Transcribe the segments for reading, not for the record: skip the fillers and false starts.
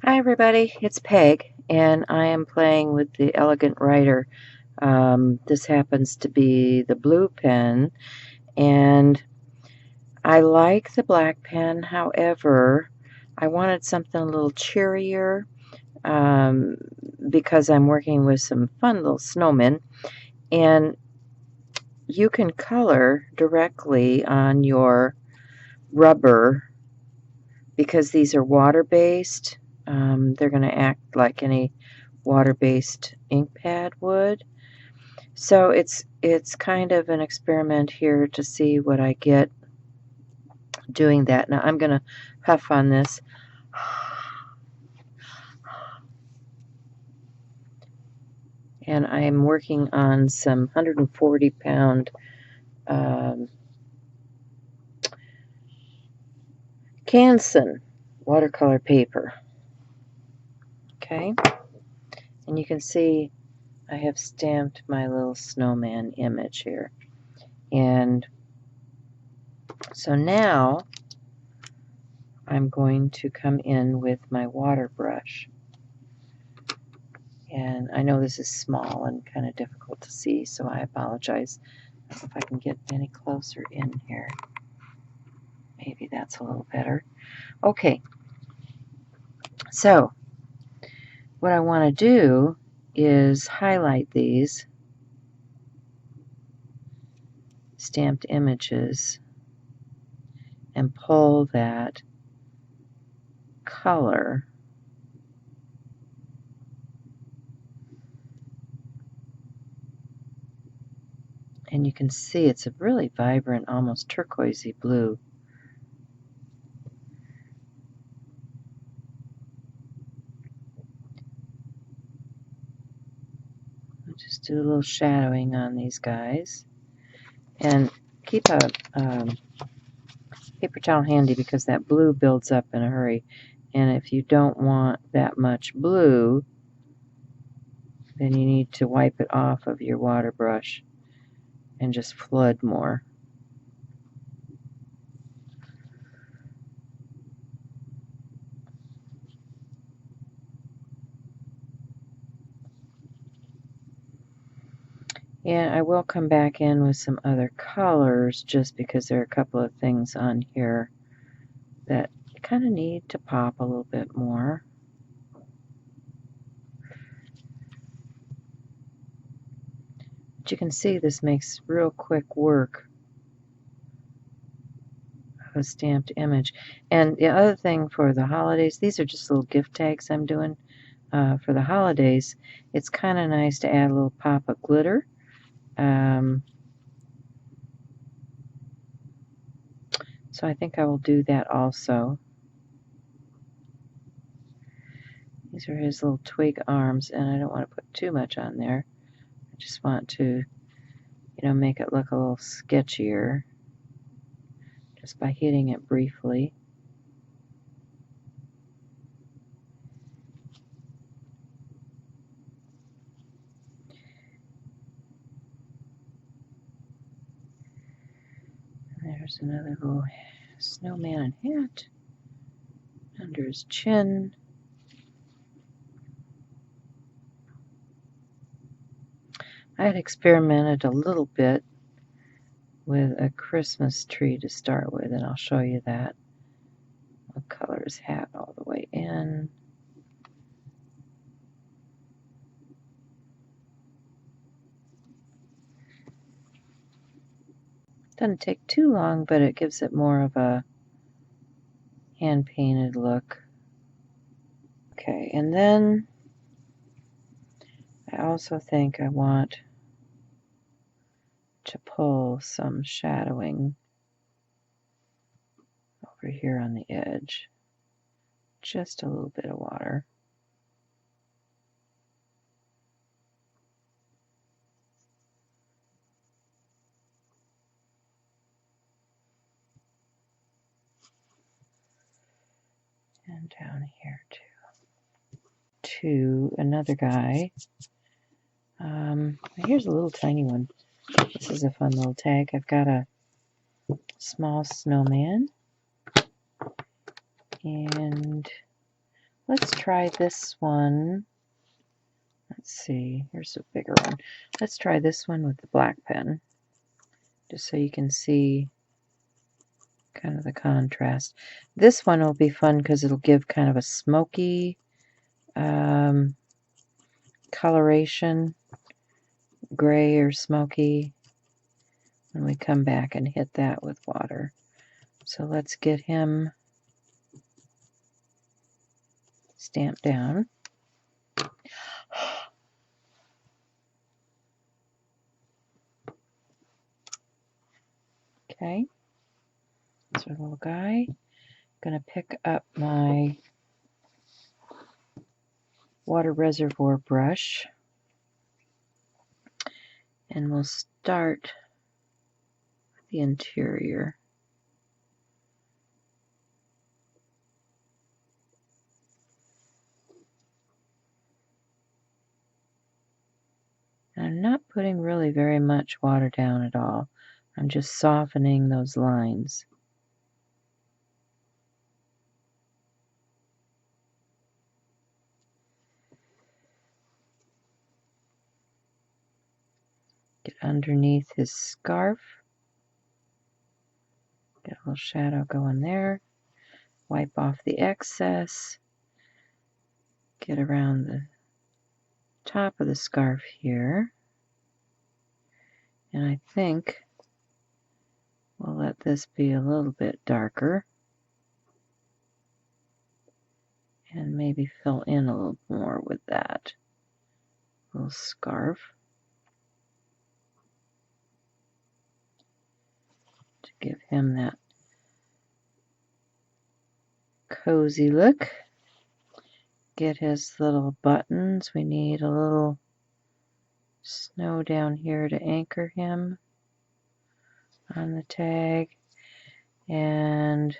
Hi everybody, it's Peg, and I am playing with the Elegant Writer. This happens to be the blue pen, and I like the black pen. However, I wanted something a little cheerier because I'm working with some fun little snowmen, and you can color directly on your rubber because these are water-based. They're going to act like any water-based ink pad would. So it's kind of an experiment here to see what I get doing that. Now I'm going to huff on this. And I am working on some 140-pound Canson watercolor paper. Okay, and you can see I have stamped my little snowman image here. And so now I'm going to come in with my water brush. And I know this is small and kind of difficult to see, so I apologize. If I can get any closer in here. Maybe that's a little better. Okay, so what I want to do is highlight these stamped images and pull that color and you can see it's a really vibrant, almost turquoisey blue. I'll just do a little shadowing on these guys and keep a paper towel handy because that blue builds up in a hurry, and if you don't want that much blue, then you need to wipe it off of your water brush and just flood more. And I will come back in with some other colors just because there are a couple of things on here that kind of need to pop a little bit more. But you can see this makes real quick work of a stamped image. And the other thing for the holidays, these are just little gift tags I'm doing for the holidays. It's kind of nice to add a little pop of glitter. So I think I will do that also. These are his little twig arms, and I don't want to put too much on there. I just want to, make it look a little sketchier just by hitting it briefly. And there's another little snowman and hat under his chin. I had experimented a little bit with a Christmas tree to start with, and I'll show you that. I'll color his hat all the way in. Doesn't take too long, but it gives it more of a hand-painted look. Okay, and then I also think I want to pull some shadowing over here on the edge. Just a little bit of water. And down here too. To another guy. Here's a little tiny one. This is a fun little tag. I've got a small snowman. And Let's try this one. Let's see, here's a bigger one. Let's try this one with the black pen, just so you can see kind of the contrast. This one will be fun because it'll give kind of a smoky coloration, gray or smoky, when we come back and hit that with water. So let's get him stamped down. Okay, that's our little guy. I'm going to pick up my water reservoir brush, and we'll start with the interior. And I'm not putting really very much water down at all. I'm just softening those lines. Get underneath his scarf. Get a little shadow going there. Wipe off the excess. Get around the top of the scarf here. And I think we'll let this be a little bit darker. And maybe fill in a little more with that little scarf to give him that cozy look. Get his little buttons. We need a little snow down here to anchor him on the tag, and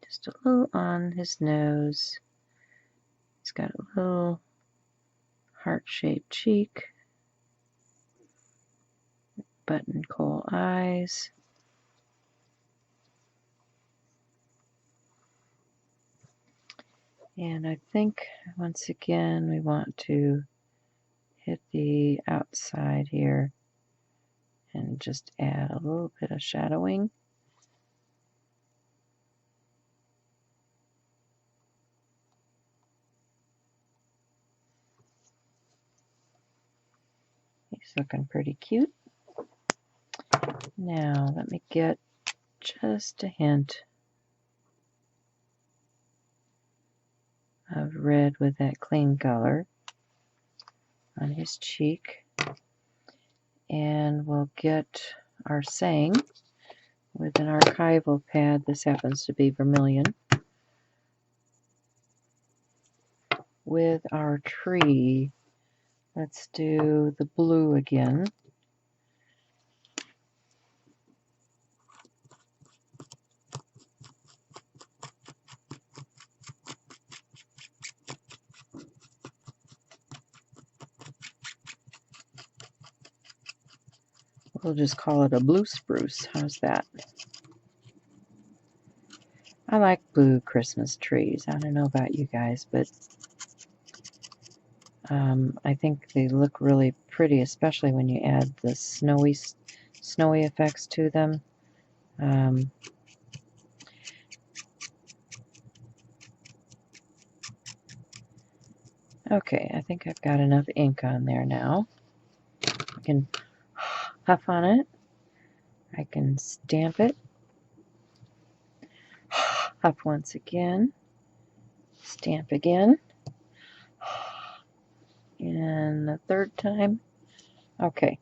just a little on his nose. He's got a little heart-shaped cheek, button coal eyes. And I think once again we want to hit the outside here and just add a little bit of shadowing. He's looking pretty cute. Now let me get just a hint of red with that clean color on his cheek. And we'll get our saying with an archival pad. This happens to be vermilion. With our tree, let's do the blue again. We'll just call it a blue spruce. How's that? I like blue Christmas trees. I don't know about you guys, but I think they look really pretty, especially when you add the snowy effects to them. Okay, I think I've got enough ink on there now. I can huff on it. I can stamp it. Huff once again. Stamp again. And the third time. Okay,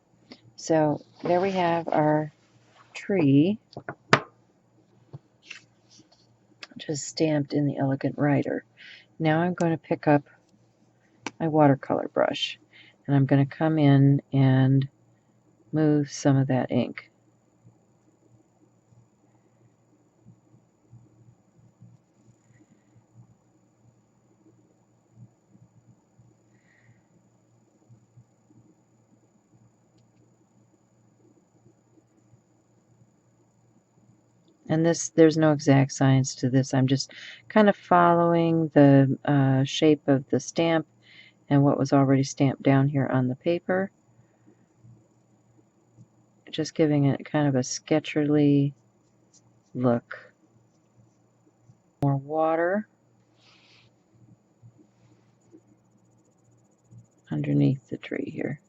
so there we have our tree, just stamped in the Elegant Writer. Now I'm going to pick up my watercolor brush, and I'm going to come in and move some of that ink. And there's no exact science to this. I'm just kind of following the shape of the stamp and what was already stamped down here on the paper. Just giving it kind of a sketcherly look. More water underneath the tree here.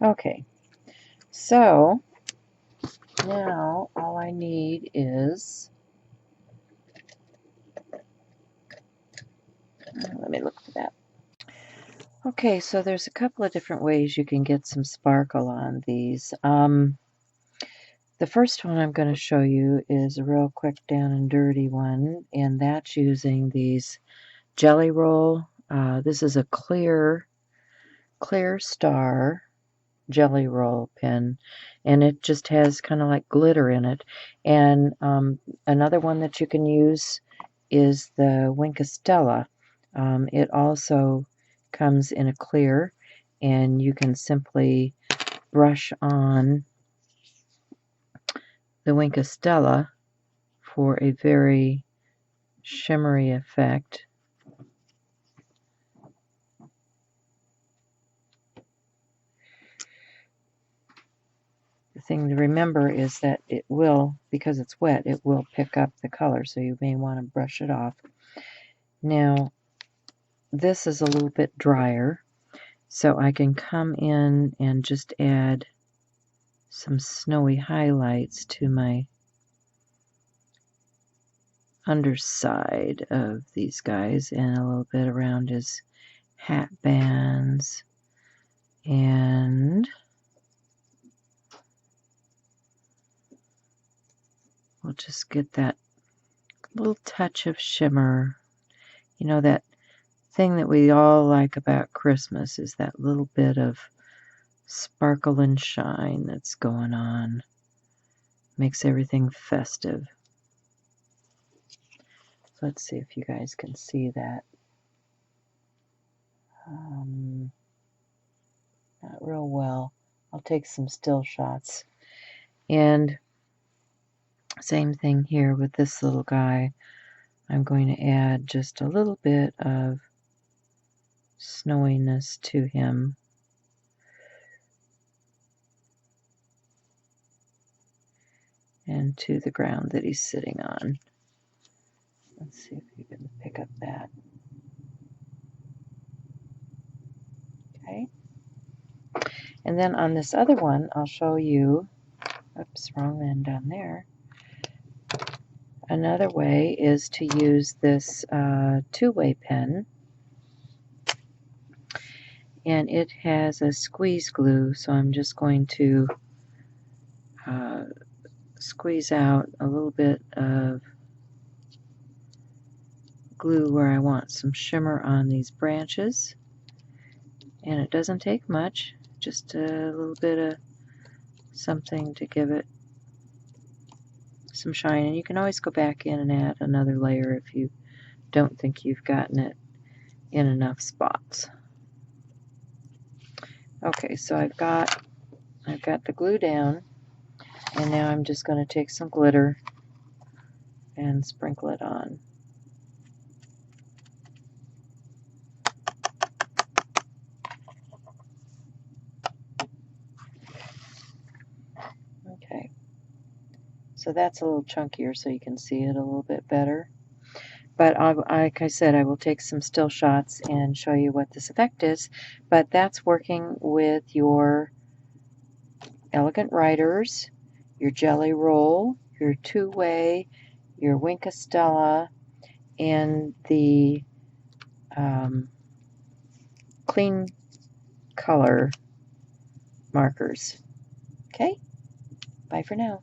Okay, so now all I need is, let me look for that. Okay, so there's a couple of different ways you can get some sparkle on these. The first one I'm going to show you is a real quick down and dirty one, and that's using these Jelly Roll. This is a clear star Jelly Roll pen, and it just has kind of like glitter in it. And another one that you can use is the Winkostella. It also comes in a clear, and you can simply brush on the Winkostella for a very shimmery effect. The thing to remember is that it will, because it's wet, it will pick up the color, so you may want to brush it off. Now, this is a little bit drier, so I can come in and just add some snowy highlights to my underside of these guys, and a little bit around his hat bands, and we'll just get that little touch of shimmer. You know, that thing that we all like about Christmas is that little bit of sparkle and shine that's going on. Makes everything festive. So let's see if you guys can see that. Not real well. I'll take some still shots. And same thing here with this little guy. I'm going to add just a little bit of snowiness to him. And to the ground that he's sitting on. Let's see if you can pick up that. Okay. And then on this other one, I'll show you, oops, wrong end down there. Another way is to use this two-way pen. And it has a squeeze glue, so I'm just going to squeeze out a little bit of glue where I want some shimmer on these branches. And it doesn't take much, just a little bit of something to give it some shine. And you can always go back in and add another layer if you don't think you've gotten it in enough spots. Okay, so I've got the glue down, and now I'm just going to take some glitter and sprinkle it on. Okay, so that's a little chunkier so you can see it a little bit better. But like I said, I will take some still shots and show you what this effect is. But that's working with your Elegant Writers, your Jelly Roll, your two-way, your Winkostella, and the clean color markers. Okay, bye for now.